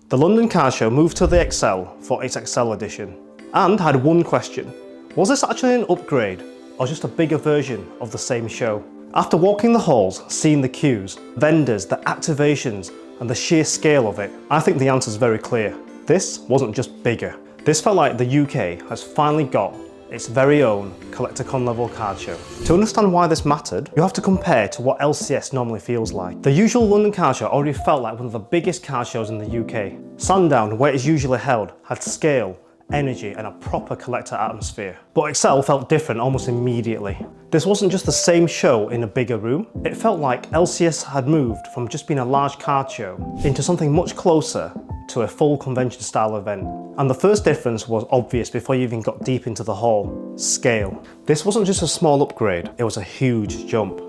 The London Card Show moved to the XL for its XL edition and had one question. Was this actually an upgrade or just a bigger version of the same show? After walking the halls, seeing the queues, vendors, the activations and the sheer scale of it, I think the answer is very clear. This wasn't just bigger. This felt like the UK has finally got its very own Collecticon level card show. To understand why this mattered, you have to compare to what LCS normally feels like. The usual London Card Show already felt like one of the biggest card shows in the UK. Sandown, where it's usually held, had scale, energy and a proper collector atmosphere. But ExCeL felt different almost immediately. This wasn't just the same show in a bigger room. It felt like LCS had moved from just being a large card show into something much closer to a full convention style event. And the first difference was obvious before you even got deep into the hall: scale. This wasn't just a small upgrade, it was a huge jump.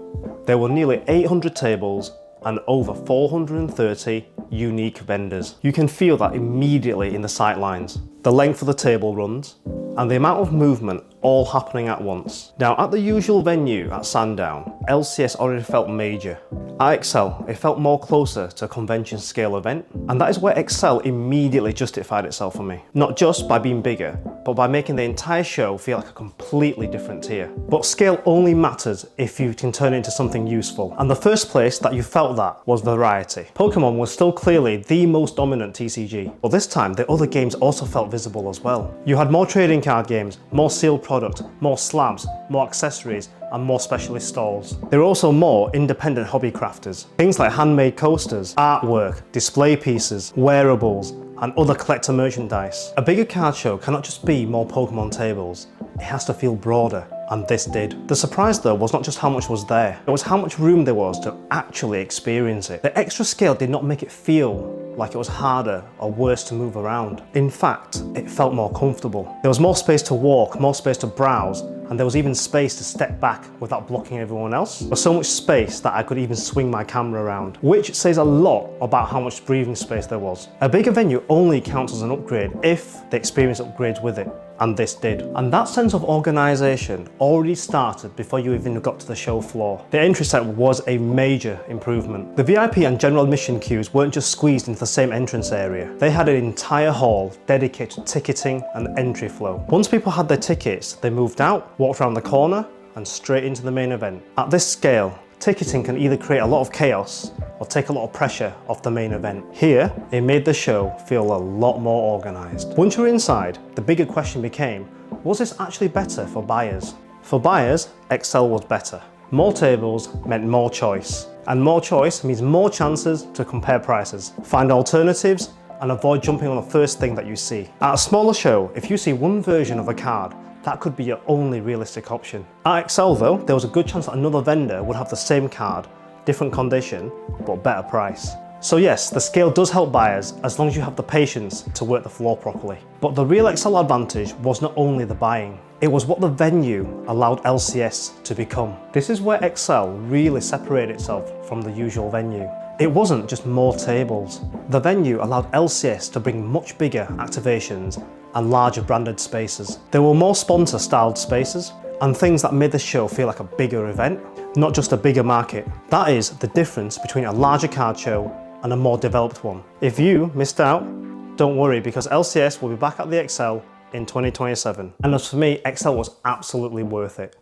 There were nearly 800 tables and over 430 unique vendors. You can feel that immediately in the sightlines. The length of the table runs and the amount of movement all happening at once. Now at the usual venue at Sandown, LCS already felt major. At ExCeL, it felt more closer to a convention scale event, and that is where ExCeL immediately justified itself for me. Not just by being bigger, but by making the entire show feel like a completely different tier. But scale only matters if you can turn it into something useful, and the first place that you felt that was variety. Pokemon was still clearly the most dominant TCG, but this time the other games also felt visible as well. You had more trading card games, more sealed product, more slabs, more accessories, and more specialist stalls. There were also more independent hobby crafters. Things like handmade coasters, artwork, display pieces, wearables, and other collector merchandise. A bigger card show cannot just be more Pokemon tables, it has to feel broader, and this did. The surprise though was not just how much was there, it was how much room there was to actually experience it. The extra scale did not make it feel like it was harder or worse to move around. In fact, it felt more comfortable. There was more space to walk, more space to browse, and there was even space to step back without blocking everyone else. There was so much space that I could even swing my camera around, which says a lot about how much breathing space there was. A bigger venue only counts as an upgrade if the experience upgrades with it, and this did. And that sense of organisation already started before you even got to the show floor. The entry set was a major improvement. The VIP and general admission queues weren't just squeezed into the same entrance area. They had an entire hall dedicated to ticketing and entry flow. Once people had their tickets, they moved out, walked around the corner, and straight into the main event. At this scale, ticketing can either create a lot of chaos or take a lot of pressure off the main event. Here, it made the show feel a lot more organised. Once you're inside, the bigger question became, was this actually better for buyers? For buyers, ExCeL was better. More tables meant more choice, and more choice means more chances to compare prices, find alternatives, and avoid jumping on the first thing that you see. At a smaller show, if you see one version of a card, that could be your only realistic option. At ExCeL though, there was a good chance that another vendor would have the same card, different condition, but better price. So yes, the scale does help buyers as long as you have the patience to work the floor properly. But the real ExCeL advantage was not only the buying, it was what the venue allowed LCS to become. This is where ExCeL really separated itself from the usual venue. It wasn't just more tables. The venue allowed LCS to bring much bigger activations and larger branded spaces. There were more sponsor-styled spaces and things that made the show feel like a bigger event, not just a bigger market. That is the difference between a larger card show and a more developed one. If you missed out, don't worry, because LCS will be back at the ExCeL in 2027. And as for me, ExCeL was absolutely worth it.